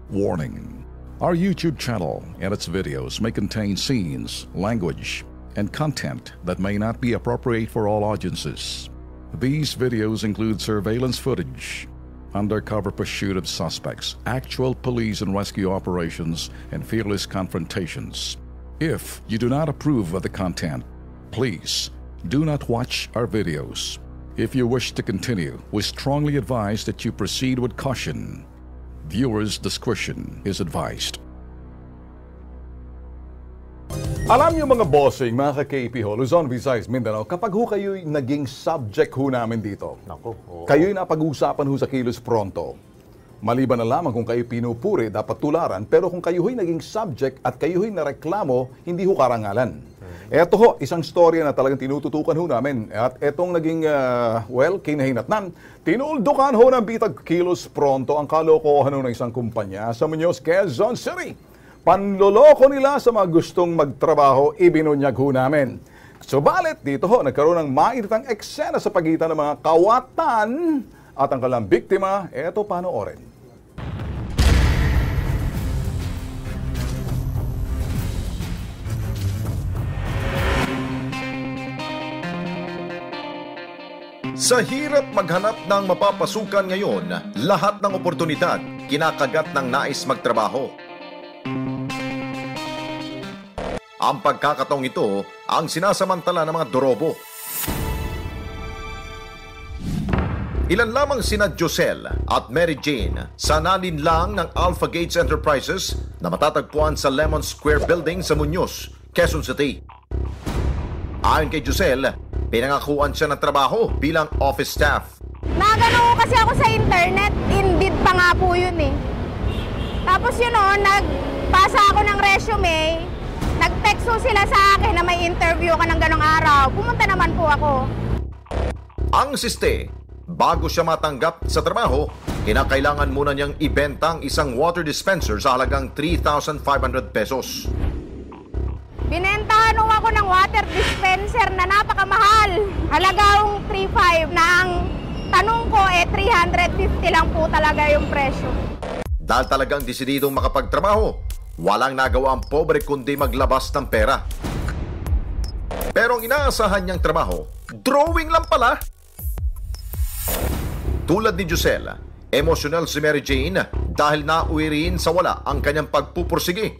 Warning: our YouTube channel and its videos may contain scenes, language, and content that may not be appropriate for all audiences. These videos include surveillance footage, undercover pursuit of suspects, actual police and rescue operations, and fearless confrontations. If you do not approve of the content, please do not watch our videos. If you wish to continue, we strongly advise that you proceed with caution. Viewers' discretion is advised. Alam niyo mga bossing, mga ka-KP ho, Luzon, Visayas, Mindanao, kapag ho kayo'y naging subject ho namin dito, kayo'y napag-uusapan ho sa Kilos Pronto. Maliban na lamang kung kayo pinupuri, dapat tularan, pero kung kayo ho'y naging subject at kayo ho'y nareklamo, hindi ho karangalan. Eto ho, isang storya na talagang tinututukan ho namin. At etong naging, kinahinatnan, tinuldukan ho ng bitag Kilos Pronto ang kalokohan ho ng isang kumpanya sa Muñoz, Quezon City. Panloloko nila sa mga gustong magtrabaho, ibinunyag ho namin. Subalit, dito ho, nagkaroon ng mainitang eksena sa pagitan ng mga kawatan at ang kalang biktima, eto panoorin. Sa hirap maghanap ng mapapasukan ngayon, lahat ng oportunidad kinakagat ng nais magtrabaho. Ang pagkakataong ito ang sinasamantala ng mga dorobo. Ilan lamang sina Josel at Mary Jane sa nanin lang ng Alpha Gates Enterprises na matatagpuan sa Lemon Square Building sa Muñoz, Quezon City. Ayon kay Josel, pinangakuan siya ng trabaho bilang office staff. Nagano kasi ako sa internet, Indeed pa nga po yun eh. Tapos yun o, nagpasa ako ng resume. Nag-text sila sa akin na may interview ka ng ganong araw. Pumunta naman po ako. Ang siste, bago siya matanggap sa trabaho, kinakailangan muna niyang ibenta ang isang water dispenser sa halagang 3,500 pesos. Binentahan ako ng water dispenser na napakamahal. Halagang 3,500 na ang tanong ko 350 lang po talaga yung presyo. Dahil talagang desididong makapagtrabaho, walang nagawa ang pobre kundi maglabas ng pera. Pero ang inaasahan niyang trabaho, drawing lang pala. Tulad ni Josel, emosyonal si Mary Jane dahil nauwi rin sa wala ang kanyang pagpupursige.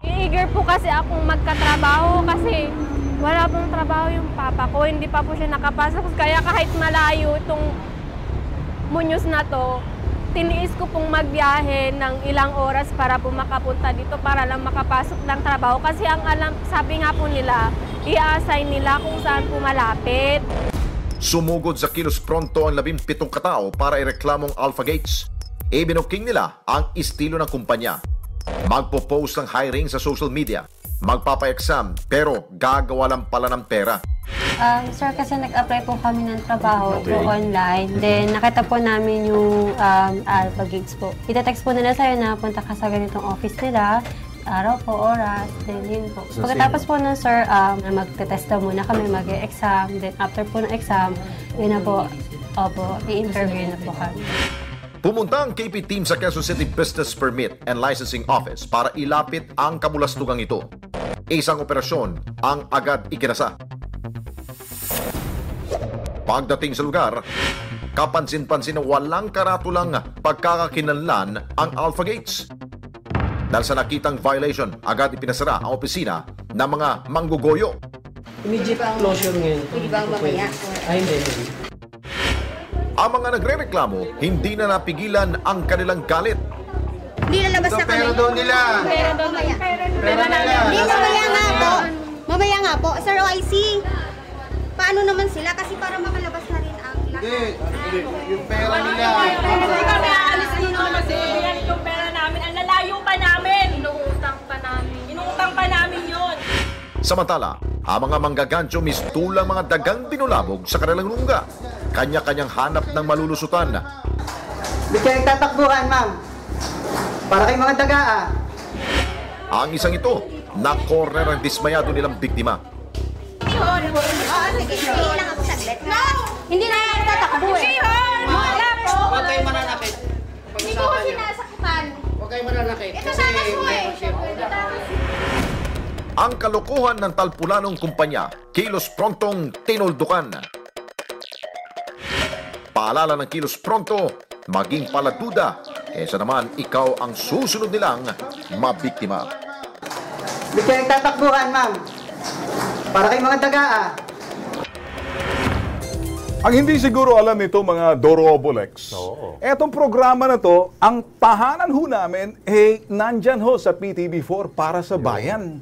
Eager po kasi akong magkatrabaho kasi wala pong trabaho yung papa ko. Hindi pa po siya nakapasok. Kaya kahit malayo itong Muñoz na to, tiniis ko pong magbiyahe ng ilang oras para po makapunta dito para lang makapasok ng trabaho. Kasi ang alam, sabi nga po nila, i-assign nila kung saan po malapit. Sumugod sa Kilos Pronto ang 17 katao para ireklamong Alpha Gates. Ibinuking nila ang estilo ng kumpanya. Magpo-post ng hiring sa social media. Magpapa-exam pero gagawa lang pala ng pera. Sir, kasi nag-apply po kami ng trabaho po online. Then, nakita po namin yung Alpha Gates po. Ita-text po nila sa'yo na punta ka sa ganitong office nila. Araw po, oras, then yun po. Pagkatapos po nun, sir, magte-test daw muna kami, mag-e-exam. Then, after po ng exam, yun na po, i-interview na po kami. Pumunta ang KP team sa Quezon City Business Permit and Licensing Office para ilapit ang kabulastugang ito. Isang operasyon ang agad ikinasa. Pagdating sa lugar, kapansin-pansin na walang karatulang pagkakakinlanlan ang Alpha Gates. Dahil sa nakitang violation, agad ipinasara ang opisina ng mga manggugoyo. Immediate closure ngayon. Hindi ba mamaya? Ay, hindi. Ang mga nagre-reklamo, hindi na napigilan ang kanilang galit. Hindi lalabas na kami. Pero doon nila. Pero nila. Hindi, mamaya nga po. Mamaya nga po. Sir OIC, paano naman sila? Kasi para makalabas na rin ang lahat. Hindi. Yung pera nila. Hindi kami aalis dito kasi yan yung pera namin. Ang lalayo pa namin. Inuutang pa namin yun. Samantala, ang mga manggagancho mistulang mga dagang binulabog sa kanilang lungga. Kanya-kanyang hanap ng malulusutan. Hindi kayo tatakbuhan, ma'am. Para kayong mga daga, Ang isang ito, na-corner ang dismayado nilang biktima. Hindi na yan tatakbo eh. Wala po. Huwag kayong mananapit. Hindi ko sinasaktan. kayo malalaki. Ito takas mo eh. Ang kalokohan ng talpulanong kumpanya, Kilos Prontong tinuldukan. Paalala ng Kilos Pronto, maging paladuda, kaysa naman ikaw ang susunod nilang mabiktima. Hindi kayo nagtatakbuhan, ma'am. Para kayong mga daga, ah. Ang hindi siguro alam nito mga Dorobolex, etong programa na to, ang tahanan ho namin, nandyan ho sa PTV4 para sa bayan.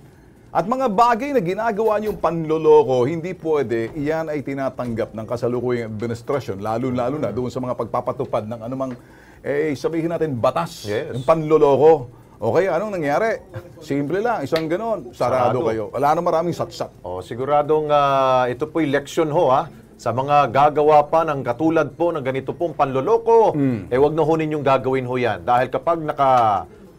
At mga bagay na ginagawa niyong panloloko, hindi pwede, iyan ay tinatanggap ng kasalukuyang administrasyon, lalo-lalo na doon sa mga pagpapatupad ng anumang, sabihin natin, batas, yung panloloko. Okay, anong nangyari? Simple lang, isang ganon, sarado kayo. Wala na maraming satsat. Siguradong ito po'y leksyon ho, sa mga gagawa pa ng katulad po ng ganito pong panloloko, wag na ho ninyong gagawin ho yan. Dahil kapag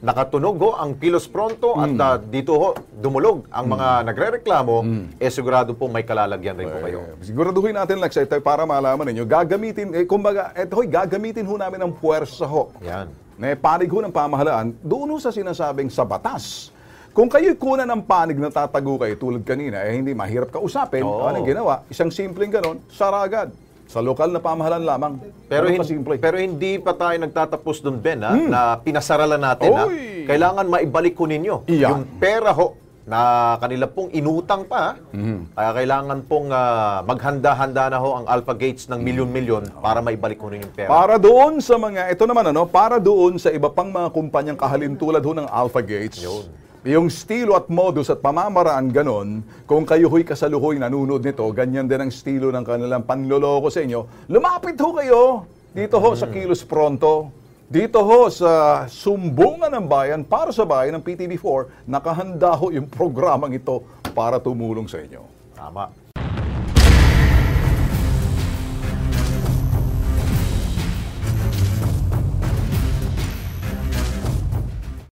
nakatunog ho ang Kilos Pronto at dito ho dumulog ang mga nagrereklamo, sigurado po may kalalagyan rin po kayo. Siguraduhin natin, Lex, ito para malaman ninyo, gagamitin, kumbaga, gagamitin ho namin ang puwersa ho. Yan. Panig ho ng pamahalaan, doon ho sa sinasabing sa batas. Kung kayo'y kuna ng panig na tatago kayo tulad kanina, hindi mahirap kausapin, anong ginawa? Isang simpleng ganon, saragad. Sa lokal na pamahalaan lamang. Pero hindi pa tayo nagtatapos doon, Ben, na pinasaralan natin. Kailangan maibalik ko ninyo yung pera ho na kanila pong inutang pa. Kaya kailangan pong maghanda-handa na ho ang Alpha Gates ng milyon-milyon para maibalik ko ninyo yung pera. Para doon sa mga, ito naman para doon sa iba pang mga kumpanyang kahalintulad ho ng Alpha Gates. Yung estilo at modus at pamamaraan ganon, kung kayo ho'y kasaluhoy nanunod nito, ganyan din ang estilo ng kanilang panloloko sa inyo, lumapit ho kayo dito ho sa Kilos Pronto, dito ho sa Sumbungan ng Bayan para sa bayan ng PTV4, nakahanda ho yung programang ito para tumulong sa inyo. Tama.